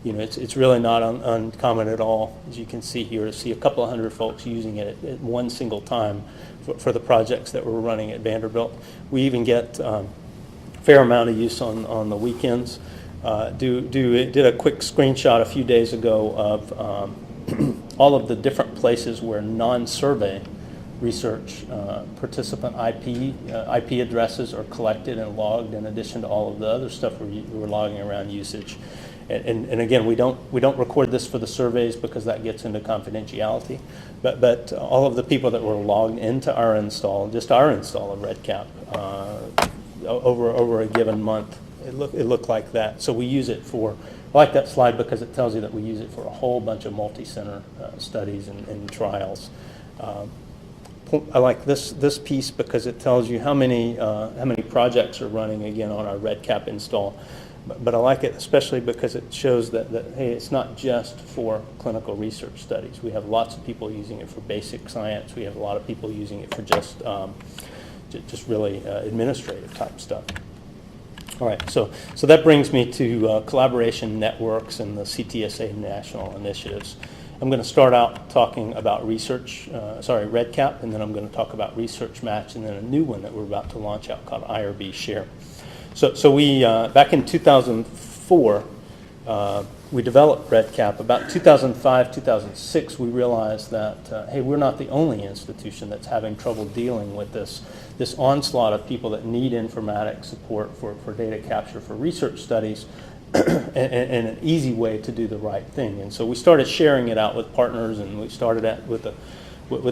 it's really not uncommon at all, as you can see here, to see a couple of hundred folks using it at one single time for the projects that we're running at Vanderbilt. We even get a fair amount of use on the weekends. Did a quick screenshot a few days ago of all of the different places where non-survey research participant IP addresses are collected and logged in addition to all of the other stuff we're logging around usage. And again, we don't record this for the surveys because that gets into confidentiality. But all of the people that were logged into our install, just our install of REDCap, over a given month, it looked like that. So we use it for, I like that slide because it tells you that we use it for a whole bunch of multi-center studies and trials. I like this piece because it tells you how many projects are running again on our REDCap install. But I like it especially because it shows that hey, it's not just for clinical research studies. We have lots of people using it for basic science. We have a lot of people using it for just really administrative type stuff. All right, so that brings me to collaboration networks and the CTSA national initiatives. I'm going to start out talking about REDCap, and then I'm going to talk about ResearchMatch, and then a new one that we're about to launch out called IRB Share. So we, back in 2004, we developed REDCap. About 2005, 2006, we realized that, hey, we're not the only institution that's having trouble dealing with this onslaught of people that need informatics support for data capture for research studies, and an easy way to do the right thing. And so we started sharing it out with partners, and we started with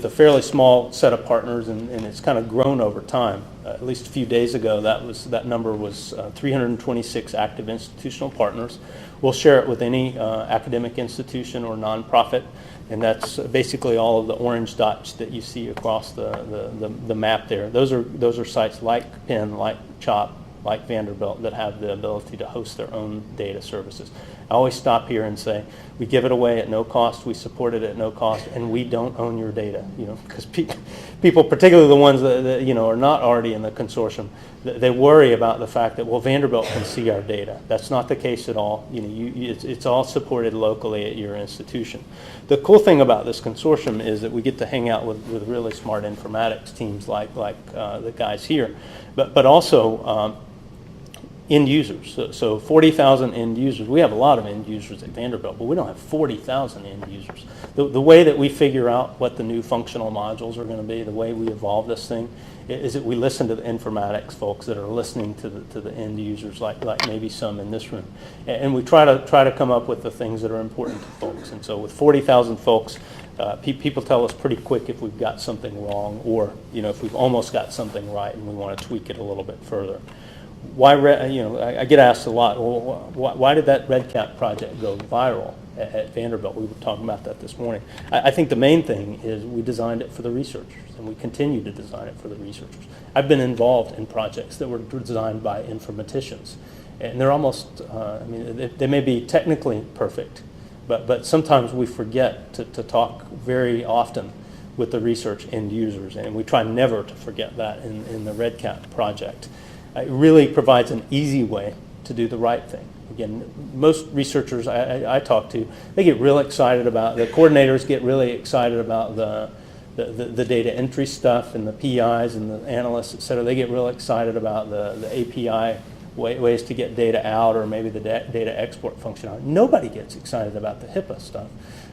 a fairly small set of partners, and it's kind of grown over time. At least a few days ago, that number was 326 active institutional partners. We'll share it with any academic institution or nonprofit, and that's basically all of the orange dots that you see across the map there. Those are sites like Penn, like CHOP, like Vanderbilt, that have the ability to host their own data services. I always stop here and say, we give it away at no cost, we support it at no cost, and we don't own your data, because people, particularly the ones that are not already in the consortium, they worry about the fact that, well, Vanderbilt can see our data. That's not the case at all. It's all supported locally at your institution. The cool thing about this consortium is that we get to hang out with really smart informatics teams like the guys here, but also end users. So 40,000 end users. We have a lot of end users at Vanderbilt, but we don't have 40,000 end users. The way that we figure out what the new functional modules are going to be, the way we evolve this thing, is that we listen to the informatics folks that are listening to the end users, like maybe some in this room, and we try to come up with the things that are important to folks. And so with 40,000 folks, people tell us pretty quick if we've got something wrong, or if we've almost got something right and we want to tweak it a little bit further. Why, I get asked a lot, well, why did that REDCap project go viral at Vanderbilt? We were talking about that this morning. I think the main thing is we designed it for the researchers, and we continue to design it for the researchers. I've been involved in projects that were designed by informaticians, and they're almost, they may be technically perfect, but sometimes we forget to talk very often with the research end users, and we try never to forget that in the REDCap project. It really provides an easy way to do the right thing. Again, most researchers I talk to, they get real excited about, the coordinators get really excited about the data entry stuff, and the PIs and the analysts, et cetera. They get real excited about the API ways to get data out, or maybe the data export functionality. Nobody gets excited about the HIPAA stuff,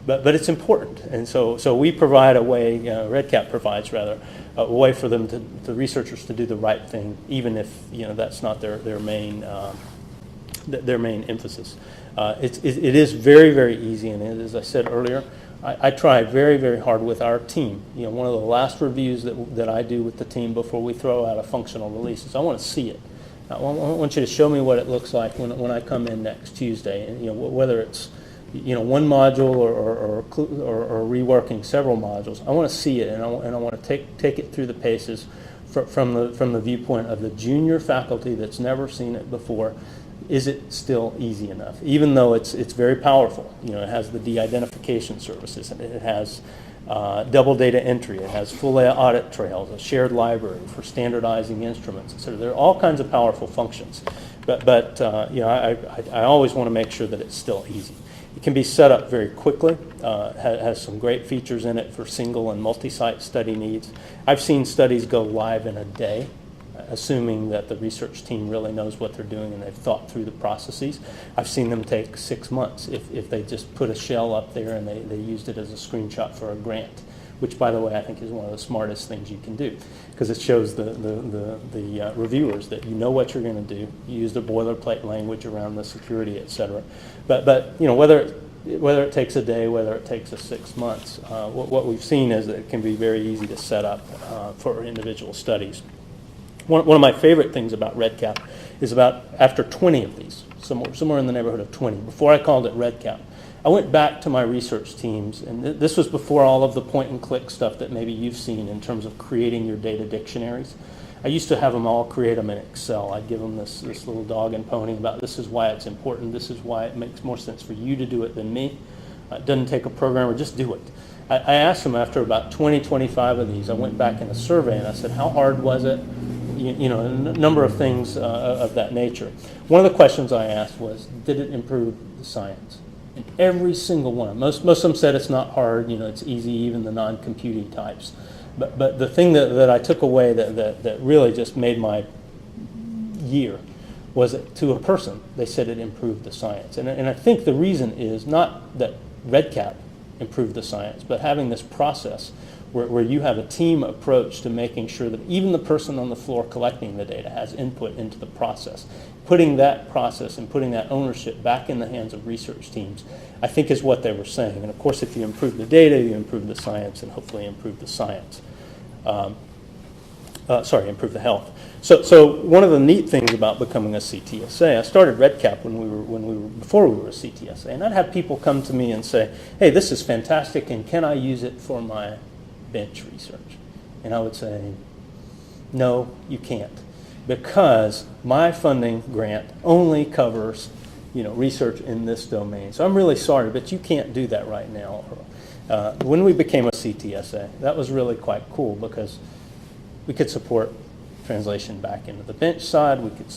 but it's important. And so we provide a way, REDCap provides rather, a way for them the researchers to do the right thing, even if that's not their main emphasis. It is very, very easy, and as I said earlier, I try very, very hard with our team. One of the last reviews that I do with the team before we throw out a functional release is I want to see it. I want you to show me what it looks like when I come in next Tuesday, and whether it's one module or reworking several modules. I want to see it, and I want to take it through the paces from the viewpoint of the junior faculty that's never seen it before. Is it still easy enough? Even though it's very powerful. It has the de-identification services, and it has double data entry. It has full audit trails, a shared library for standardizing instruments, etc. There are all kinds of powerful functions, but I always want to make sure that it's still easy. It can be set up very quickly, has some great features in it for single and multi-site study needs. I've seen studies go live in a day, assuming that the research team really knows what they're doing and they've thought through the processes. I've seen them take 6 months if they just put a shell up there and they used it as a screenshot for a grant, which, by the way, I think is one of the smartest things you can do, because it shows the reviewers that you know what you're going to do. You use the boilerplate language around the security, et cetera. But you know, whether it takes a day, whether it takes us 6 months, what we've seen is that it can be very easy to set up for individual studies. One of my favorite things about REDCap is about after 20 of these, somewhere in the neighborhood of 20, before I called it REDCap, I went back to my research teams, and this was before all of the point-and-click stuff that maybe you've seen in terms of creating your data dictionaries. I used to have them all create them in Excel. I'd give them this little dog and pony about this is why it's important, this is why it makes more sense for you to do it than me. It doesn't take a programmer, just do it. I asked them after about 20, 25 of these, I went back in a survey and I said, how hard was it? You know, a number of things of that nature. One of the questions I asked was, did it improve the science? And every single one, most of them said it's not hard, you know, it's easy, even the non-computing types. But the thing that I took away that really just made my year was that to a person, they said it improved the science. And I think the reason is not that REDCap improved the science, but having this process where you have a team approach to making sure that even the person on the floor collecting the data has input into the process. Putting that process and putting that ownership back in the hands of research teams, I think is what they were saying. And of course, if you improve the data, you improve the science, and hopefully improve the science. Improve the health. So one of the neat things about becoming a CTSA, I started REDCap before we were a CTSA, and I'd have people come to me and say, hey, this is fantastic, and can I use it for my bench research? And I would say, no, you can't, because my funding grant only covers, you know, research in this domain. So I'm really sorry, but you can't do that right now. When we became a CTSA, that was really quite cool because we could support translation back into the bench side, we could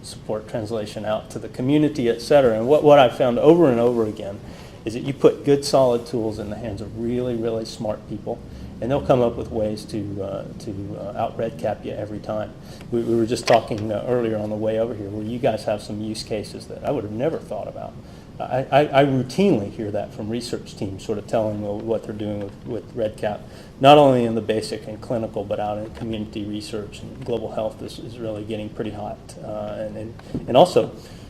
support translation out to the community, et cetera. And what I've found over and over again is that you put good, solid tools in the hands of really, really smart people, and they'll come up with ways to out-REDCap you every time. We were just talking earlier on the way over here where you guys have some use cases that I would have never thought about. I routinely hear that from research teams sort of telling me what they're doing with REDCap, not only in the basic and clinical, but out in community research, and global health is really getting pretty hot. And also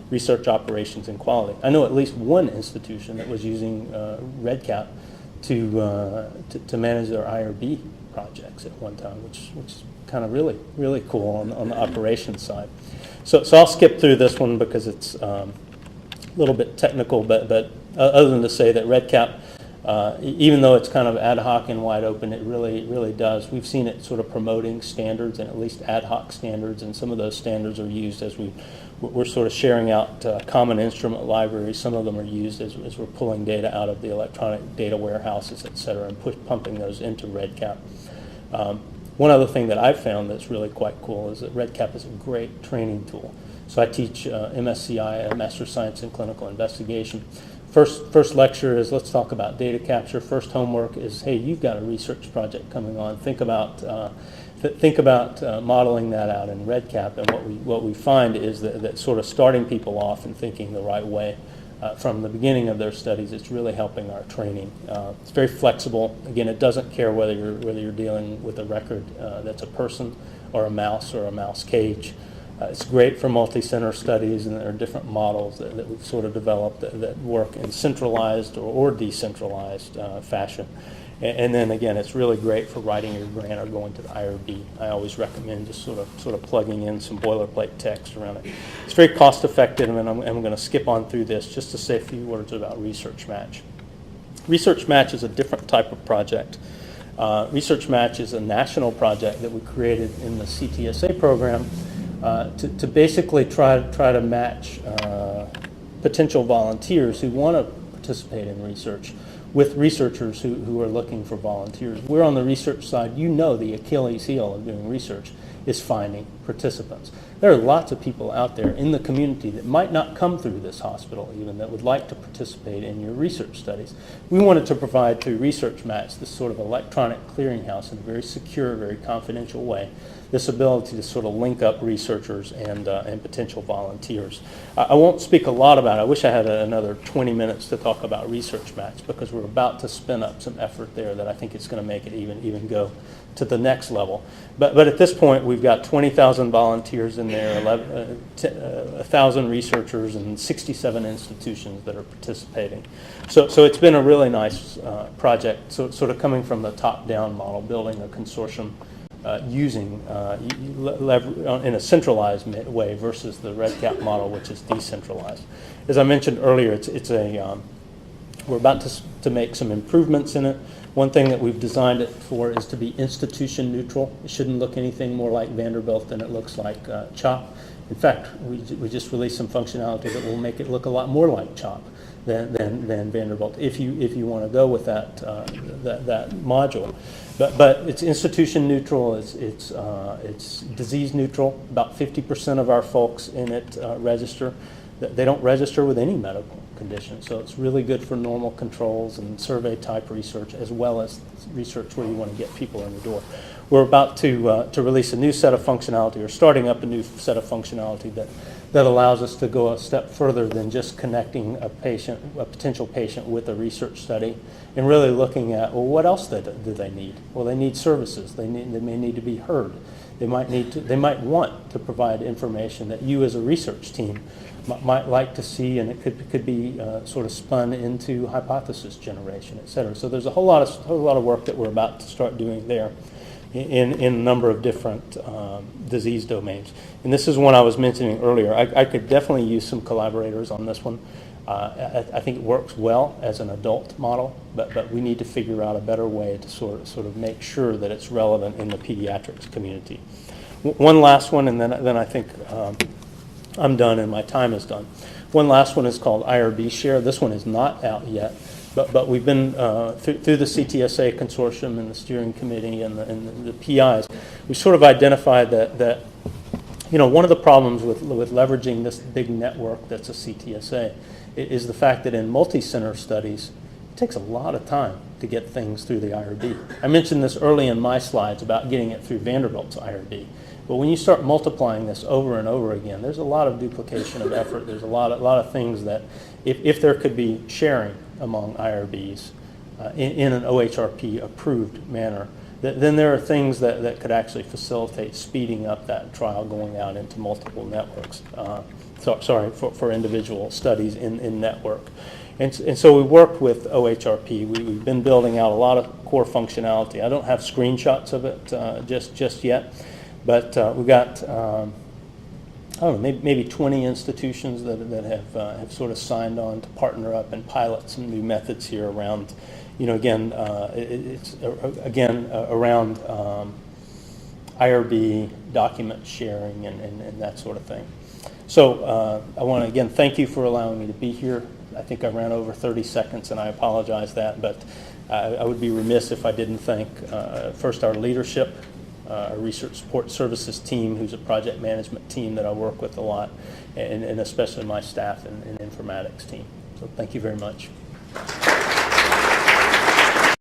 research operations and quality. I know at least one institution that was using REDCap to manage their IRB projects at one time, which is kind of really cool on the operations side. So I'll skip through this one because it's a little bit technical, but other than to say that REDCap, even though it's kind of ad hoc and wide open, it really does. We've seen it sort of promoting standards and at least ad hoc standards, and some of those standards are used as we're sort of sharing out common instrument libraries. Some of them are used as we're pulling data out of the electronic data warehouses, et cetera, and pumping those into REDCap. One other thing that I've found that's really quite cool is that REDCap is a great training tool. So I teach MSCI, Master of Science in Clinical Investigation. First lecture is let's talk about data capture. First homework is, hey, you've got a research project coming on. Think about modeling that out in REDCap. And what we find is that sort of starting people off and thinking the right way from the beginning of their studies, it's really helping our training. It's very flexible. Again, it doesn't care whether you're dealing with a record that's a person or a mouse cage. It's great for multi-center studies, and there are different models that we've sort of developed that work in centralized or decentralized fashion. And then again, it's really great for writing your grant or going to the IRB. I always recommend just sort of plugging in some boilerplate text around it. It's very cost effective, and I'm going to skip on through this just to say a few words about ResearchMatch. ResearchMatch is a different type of project. ResearchMatch is a national project that we created in the CTSA program to basically try to match potential volunteers who want to participate in research with researchers who are looking for volunteers. We're on the research side. You know the Achilles heel of doing research is finding participants. There are lots of people out there in the community that might not come through this hospital even that would like to participate in your research studies. We wanted to provide through ResearchMatch this sort of electronic clearinghouse in a very secure, very confidential way this ability to sort of link up researchers and potential volunteers. I won't speak a lot about it. I wish I had another 20 minutes to talk about ResearchMatch, because we're about to spin up some effort there that I think it's going to make it even go to the next level. But at this point, we've got 20,000 volunteers in there, 1,000 researchers, and 67 institutions that are participating. So it's been a really nice project, sort of coming from the top-down model, building a consortium using in a centralized way versus the REDCap model, which is decentralized. As I mentioned earlier, we're about to make some improvements in it. One thing that we've designed it for is to be institution neutral. It shouldn't look anything more like Vanderbilt than it looks like CHOP. In fact, we just released some functionality that will make it look a lot more like CHOP than Vanderbilt, if you want to go with that module. But it's institution neutral. It's disease neutral. About 50% of our folks in it register. They don't register with any medical condition, so it's really good for normal controls and survey type research, as well as research where you want to get people in the door. We're about to release a new set of functionality, or starting up a new set of functionality that allows us to go a step further than just connecting a potential patient with a research study, and really looking at, well, what else do they need? Well, they need services. They may need to be heard. They might want to provide information that you as a research team might like to see, and it could be sort of spun into hypothesis generation, et cetera. So there's a whole lot of work that we're about to start doing there in a number of different disease domains. And this is one I was mentioning earlier. I could definitely use some collaborators on this one. I think it works well as an adult model, but we need to figure out a better way to sort of make sure that it's relevant in the pediatrics community. One last one, and then I think I'm done and my time is done. One last one is called IRB Share. This one is not out yet, but we've been through the CTSA consortium and the steering committee and the PIs. We sort of identified that one of the problems with leveraging this big network that's a CTSA is the fact that in multi-center studies, it takes a lot of time to get things through the IRB. I mentioned this early in my slides about getting it through Vanderbilt's IRB. But when you start multiplying this over and over again, there's a lot of duplication of effort. There's a lot of things that, if there could be sharing among IRBs in an OHRP approved manner, then there are things that could actually facilitate speeding up that trial going out into multiple networks. For individual studies in network. And so we worked with OHRP. We've been building out a lot of core functionality. I don't have screenshots of it just yet, but we've got I don't know, maybe 20 institutions that have sort of signed on to partner up and pilot some new methods here around, around IRB document sharing and that sort of thing. So I want to again thank you for allowing me to be here. I think I ran over 30 seconds, and I apologize that, but I would be remiss if I didn't thank first our leadership, our research support services team, who's a project management team that I work with a lot, and especially my staff and informatics team. So thank you very much.